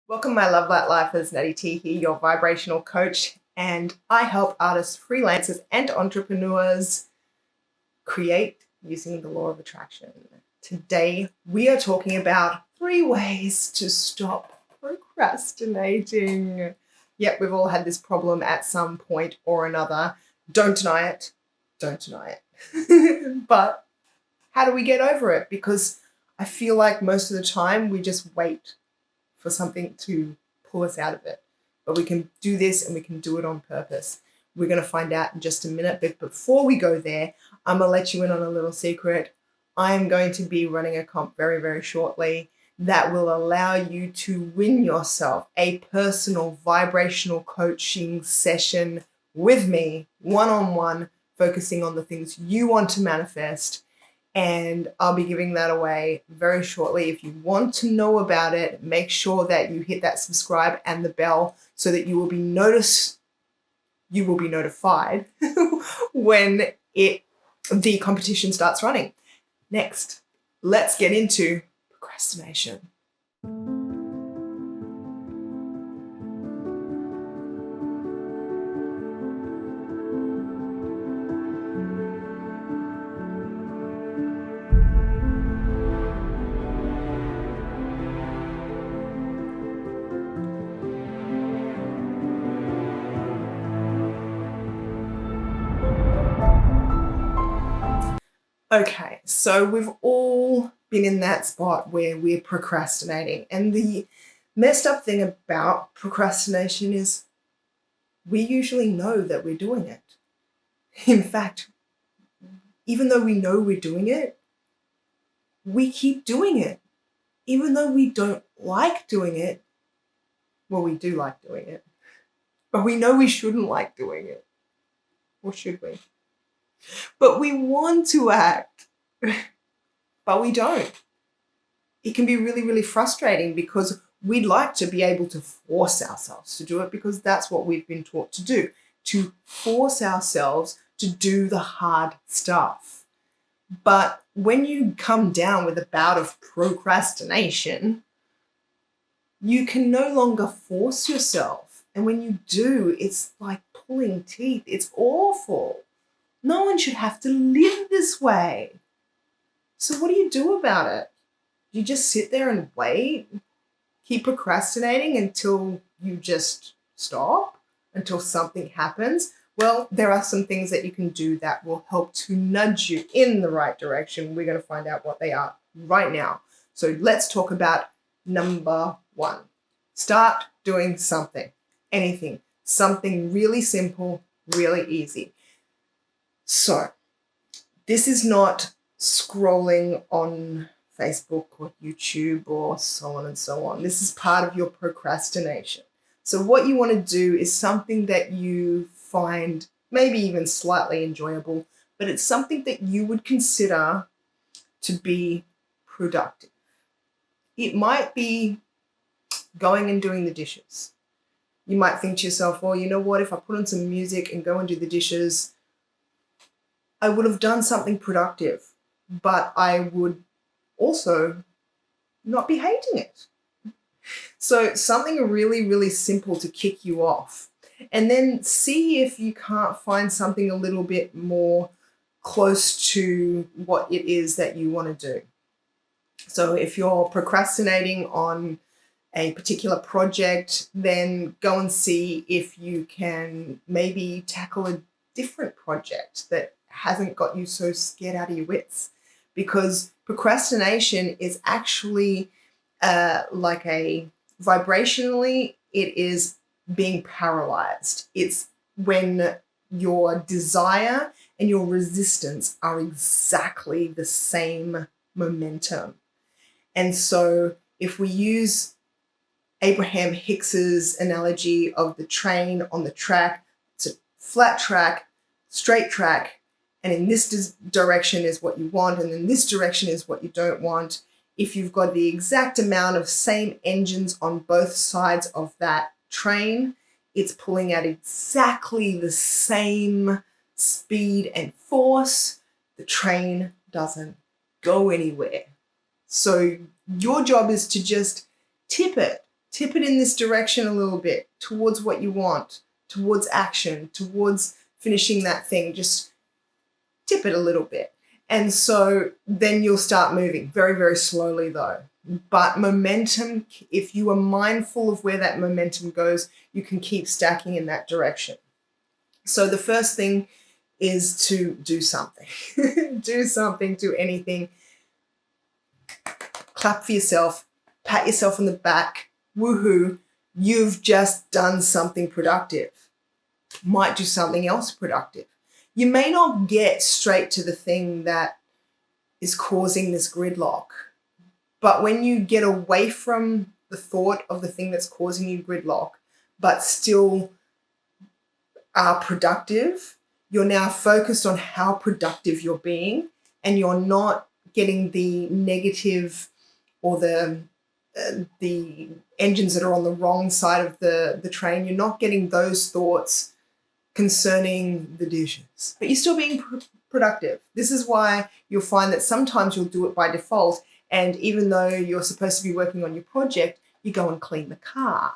Welcome, my Love Light Lifers. Natty T here, your vibrational coach, and I help artists, freelancers, and entrepreneurs create using the law of attraction. Today, we are talking about 3 ways to stop procrastinating. Yep, we've all had this problem at some point or another. Don't deny it. Don't deny it. But how do we get over it? Because I feel like most of the time we just wait for something to pull us out of it. But we can do this and we can do it on purpose. We're going to find out in just a minute. But before we go there, I'm going to let you in on a little secret. I'm going to be running a comp very, very shortly that will allow you to win yourself a personal vibrational coaching session with me, one-on-one, focusing on the things you want to manifest. And I'll be giving that away very shortly. If you want to know about it, make sure that you hit that subscribe and the bell so that you will be notified when the competition starts running. Next, let's get into procrastination. Okay, so we've all been in that spot where we're procrastinating. And the messed up thing about procrastination is we usually know that we're doing it. In fact, even though we know we're doing it, we keep doing it. Even though we don't like doing it, well, we do like doing it, but we know we shouldn't like doing it. Or should we? But we want to act, but we don't. It can be really, really frustrating because we'd like to be able to force ourselves to do it because that's what we've been taught to do, to force ourselves to do the hard stuff. But when you come down with a bout of procrastination, you can no longer force yourself. And when you do, it's like pulling teeth. It's awful. No one should have to live this way. So what do you do about it? You just sit there and wait, keep procrastinating until you just stop, until something happens? Well, there are some things that you can do that will help to nudge you in the right direction. We're going to find out what they are right now. So let's talk about number 1. Start doing something, anything, something really simple, really easy. So this is not scrolling on Facebook or YouTube or so on and so on. This is part of your procrastination. So what you want to do is something that you find maybe even slightly enjoyable, but it's something that you would consider to be productive. It might be going and doing the dishes. You might think to yourself, well, you know what, if I put on some music and go and do the dishes, I would have done something productive, but I would also not be hating it. So something really, really simple to kick you off. And then see if you can't find something a little bit more close to what it is that you want to do. So if you're procrastinating on a particular project, then go and see if you can maybe tackle a different project that hasn't got you so scared out of your wits. Because procrastination is actually vibrationally, it is being paralyzed. It's when your desire and your resistance are exactly the same momentum. And so if we use Abraham Hicks's analogy of the train on the track, it's a flat track, straight track, and in this direction is what you want, and in this direction is what you don't want. If you've got the exact amount of same engines on both sides of that train, it's pulling at exactly the same speed and force. The train doesn't go anywhere. So your job is to just tip it tip it in this direction a little bit, towards what you want, towards action, towards finishing that thing. Just tip it a little bit. And so then you'll start moving very, very slowly though. But momentum, if you are mindful of where that momentum goes, you can keep stacking in that direction. So the first thing is to do something. Do something, do anything. Clap for yourself, pat yourself on the back, woohoo, you've just done something productive. Might do something else productive. You may not get straight to the thing that is causing this gridlock, but when you get away from the thought of the thing that's causing you gridlock, but still are productive, you're now focused on how productive you're being, and you're not getting the negative or the engines that are on the wrong side of the train. You're not getting those thoughts concerning the dishes, but you're still being productive. This is why you'll find that sometimes you'll do it by default, and even though you're supposed to be working on your project, you go and clean the car.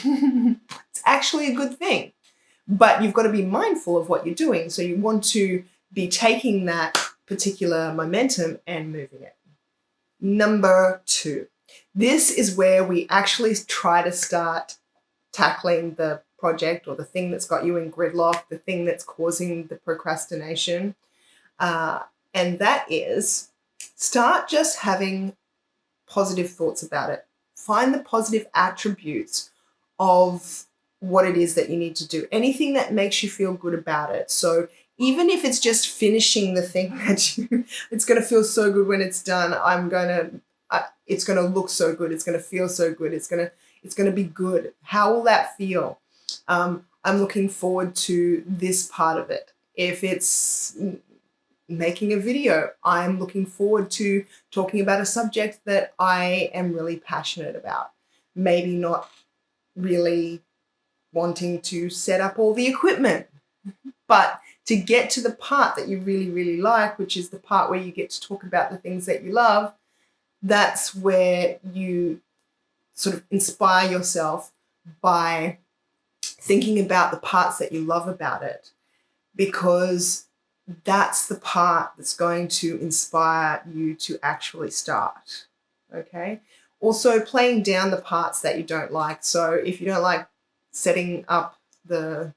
It's actually a good thing, but you've got to be mindful of what you're doing. So you want to be taking that particular momentum and moving it. Number 2, this is where we actually try to start tackling the project or the thing that's got you in gridlock, the thing that's causing the procrastination. And that is, start just having positive thoughts about it. Find the positive attributes of what it is that you need to do. Anything that makes you feel good about it. So even if it's just finishing the thing that it's going to feel so good when it's done. It's going to look so good. It's going to feel so good. It's going to be good. How will that feel? I'm looking forward to this part of it. If it's making a video, I'm looking forward to talking about a subject that I am really passionate about. Maybe not really wanting to set up all the equipment, but to get to the part that you really, really like, which is the part where you get to talk about the things that you love, that's where you sort of inspire yourself by thinking about the parts that you love about it, because that's the part that's going to inspire you to actually start. Okay. Also, playing down the parts that you don't like. So if you don't like setting up the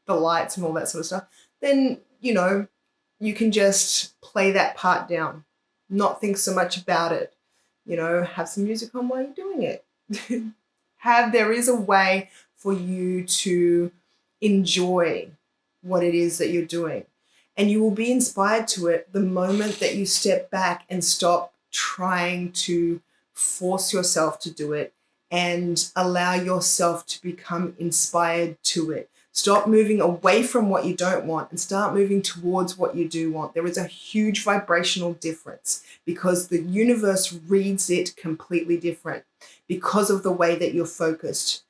lights and all that sort of stuff, then, you can just play that part down, not think so much about it, have some music on while you're doing it. There is a way for you to enjoy what it is that you're doing. And you will be inspired to it the moment that you step back and stop trying to force yourself to do it and allow yourself to become inspired to it. Stop moving away from what you don't want and start moving towards what you do want. There is a huge vibrational difference because the universe reads it completely different because of the way that you're focused.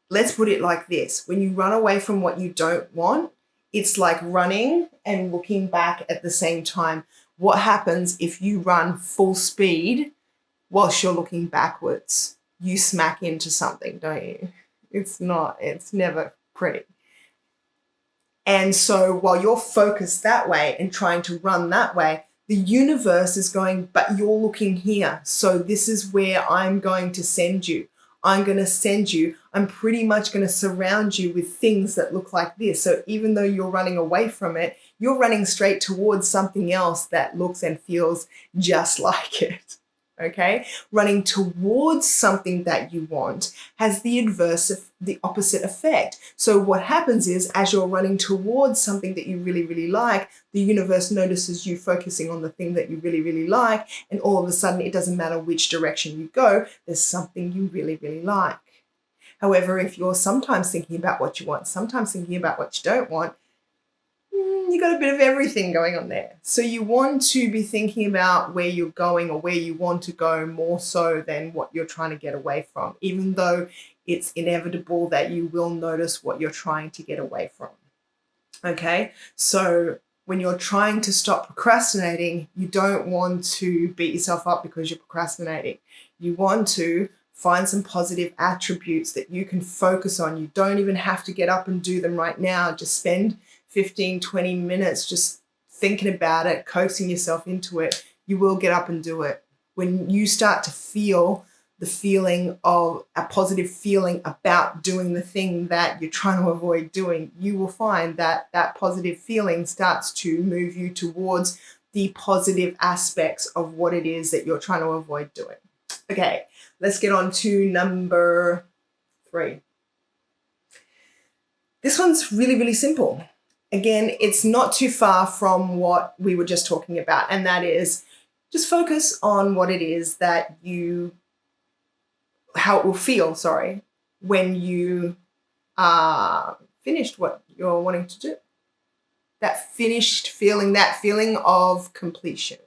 Let's put it like this. When you run away from what you don't want, it's like running and looking back at the same time. What happens if you run full speed whilst you're looking backwards? You smack into something, don't you? It's never pretty. And so while you're focused that way and trying to run that way, the universe is going, but you're looking here. So this is where I'm going to send you. I'm pretty much going to surround you with things that look like this. So even though you're running away from it, you're running straight towards something else that looks and feels just like it. Okay? Running towards something that you want has the opposite effect. So what happens is, as you're running towards something that you really, really like, the universe notices you focusing on the thing that you really, really like, and all of a sudden it doesn't matter which direction you go, there's something you really, really like. However, if you're sometimes thinking about what you want, sometimes thinking about what you don't want, you got a bit of everything going on there. So you want to be thinking about where you're going or where you want to go more so than what you're trying to get away from, even though it's inevitable that you will notice what you're trying to get away from. Okay, so when you're trying to stop procrastinating, you don't want to beat yourself up because you're procrastinating. You want to Find some positive attributes that you can focus on. You don't even have to get up and do them right now. Just spend 15, 20 minutes just thinking about it, coaxing yourself into it. You will get up and do it. When you start to feel the feeling of a positive feeling about doing the thing that you're trying to avoid doing, you will find that that positive feeling starts to move you towards the positive aspects of what it is that you're trying to avoid doing. Okay, let's get on to number 3. This one's really, really simple. Again, it's not too far from what we were just talking about, and that is just focus on what it is that how it will feel, when you are finished what you're wanting to do. That finished feeling, that feeling of completion.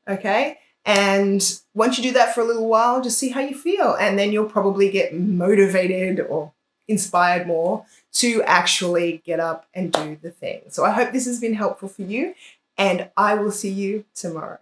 Okay? And once you do that for a little while, just see how you feel. And then you'll probably get motivated or inspired more to actually get up and do the thing. So I hope this has been helpful for you, and I will see you tomorrow.